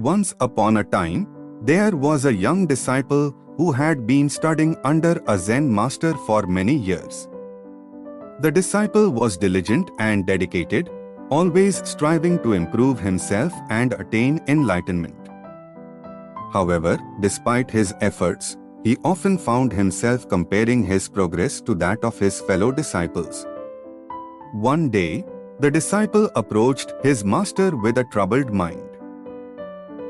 Once upon a time, there was a young disciple who had been studying under a Zen master for many years. The disciple was diligent and dedicated, always striving to improve himself and attain enlightenment. However, despite his efforts, he often found himself comparing his progress to that of his fellow disciples. One day, the disciple approached his master with a troubled mind.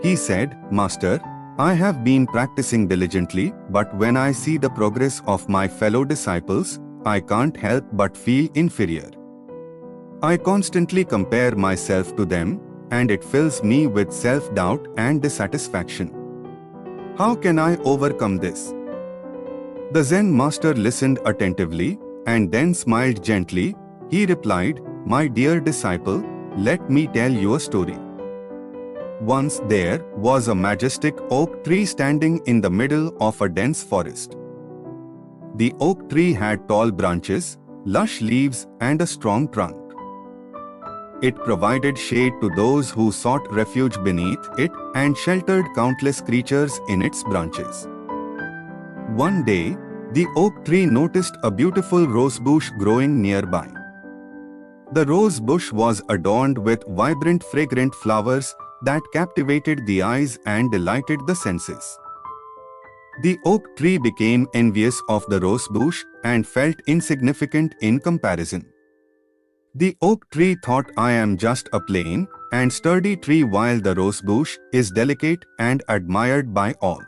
He said, "Master, I have been practicing diligently, but when I see the progress of my fellow disciples, I can't help but feel inferior. I constantly compare myself to them, and it fills me with self-doubt and dissatisfaction. How can I overcome this?" The Zen master listened attentively, and then smiled gently. He replied, "My dear disciple, let me tell you a story. Once there was a majestic oak tree standing in the middle of a dense forest. The oak tree had tall branches, lush leaves, and a strong trunk. It provided shade to those who sought refuge beneath it and sheltered countless creatures in its branches. One day, the oak tree noticed a beautiful rose bush growing nearby. The rose bush was adorned with vibrant, fragrant flowers that captivated the eyes and delighted the senses. The oak tree became envious of the rose bush and felt insignificant in comparison. The oak tree thought, "I am just a plain and sturdy tree while the rose bush is delicate and admired by all.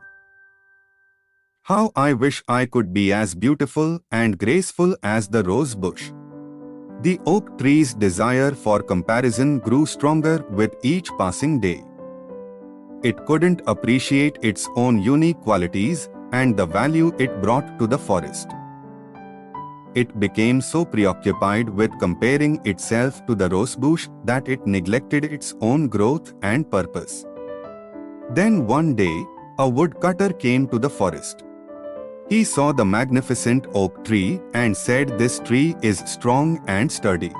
How I wish I could be as beautiful and graceful as the rose bush." The oak tree's desire for comparison grew stronger with each passing day. It couldn't appreciate its own unique qualities and the value it brought to the forest. It became so preoccupied with comparing itself to the rose bush that it neglected its own growth and purpose. Then one day, a woodcutter came to the forest. He saw the magnificent oak tree and said, "This tree is strong and sturdy.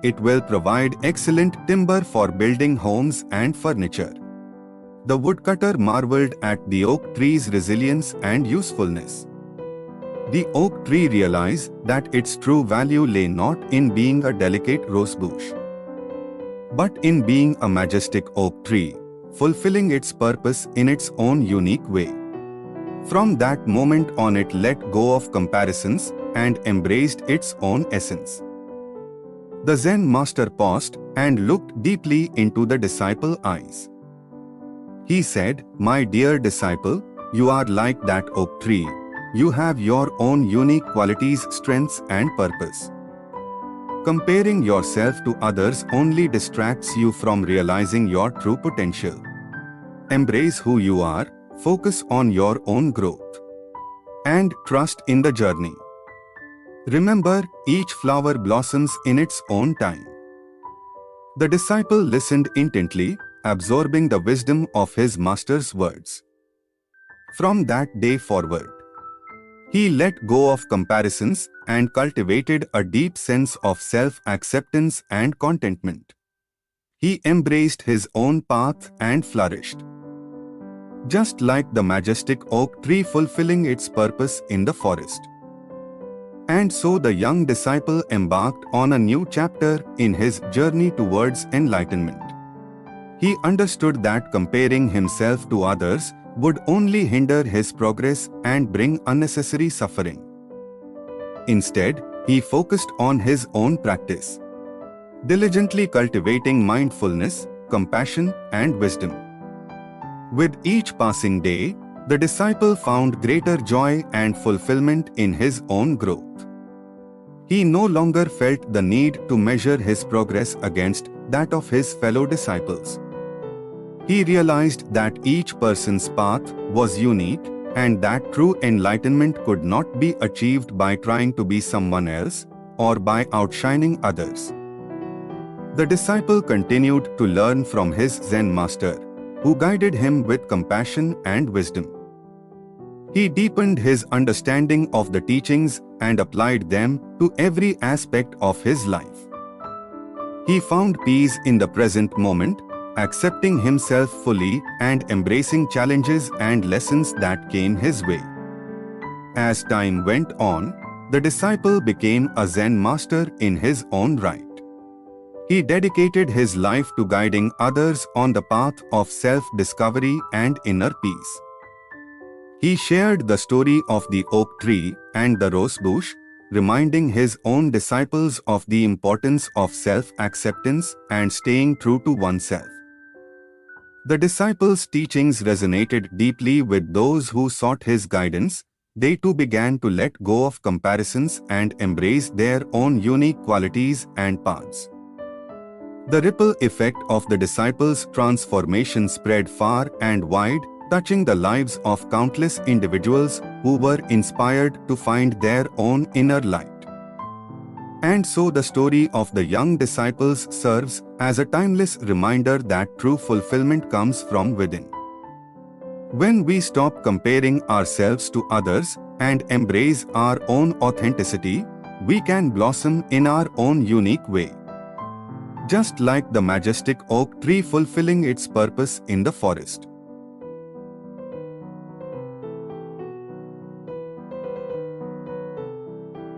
It will provide excellent timber for building homes and furniture." The woodcutter marveled at the oak tree's resilience and usefulness. The oak tree realized that its true value lay not in being a delicate rose bush, but in being a majestic oak tree, fulfilling its purpose in its own unique way. From that moment on, it let go of comparisons and embraced its own essence. The Zen master paused and looked deeply into the disciple's eyes. He said, "My dear disciple, you are like that oak tree. You have your own unique qualities, strengths, and purpose. Comparing yourself to others only distracts you from realizing your true potential. Embrace who you are, focus on your own growth, and trust in the journey. Remember, each flower blossoms in its own time." The disciple listened intently, absorbing the wisdom of his master's words. From that day forward, he let go of comparisons and cultivated a deep sense of self-acceptance and contentment. He embraced his own path and flourished, just like the majestic oak tree fulfilling its purpose in the forest. And so the young disciple embarked on a new chapter in his journey towards enlightenment. He understood that comparing himself to others would only hinder his progress and bring unnecessary suffering. Instead, he focused on his own practice, diligently cultivating mindfulness, compassion, and wisdom. With each passing day, the disciple found greater joy and fulfillment in his own growth. He no longer felt the need to measure his progress against that of his fellow disciples. He realized that each person's path was unique and that true enlightenment could not be achieved by trying to be someone else or by outshining others. The disciple continued to learn from his Zen master, who guided him with compassion and wisdom. He deepened his understanding of the teachings and applied them to every aspect of his life. He found peace in the present moment accepting himself fully and embracing challenges and lessons that came his way. As time went on, the disciple became a Zen master in his own right. He dedicated his life to guiding others on the path of self-discovery and inner peace. He shared the story of the oak tree and the rose bush, reminding his own disciples of the importance of self-acceptance and staying true to oneself. The disciples' teachings resonated deeply with those who sought his guidance. They too began to let go of comparisons and embrace their own unique qualities and paths. The ripple effect of the disciples' transformation spread far and wide, touching the lives of countless individuals who were inspired to find their own inner light. And so the story of the young disciples serves as a timeless reminder that true fulfillment comes from within. When we stop comparing ourselves to others and embrace our own authenticity, we can blossom in our own unique way. Just like the majestic oak tree fulfilling its purpose in the forest.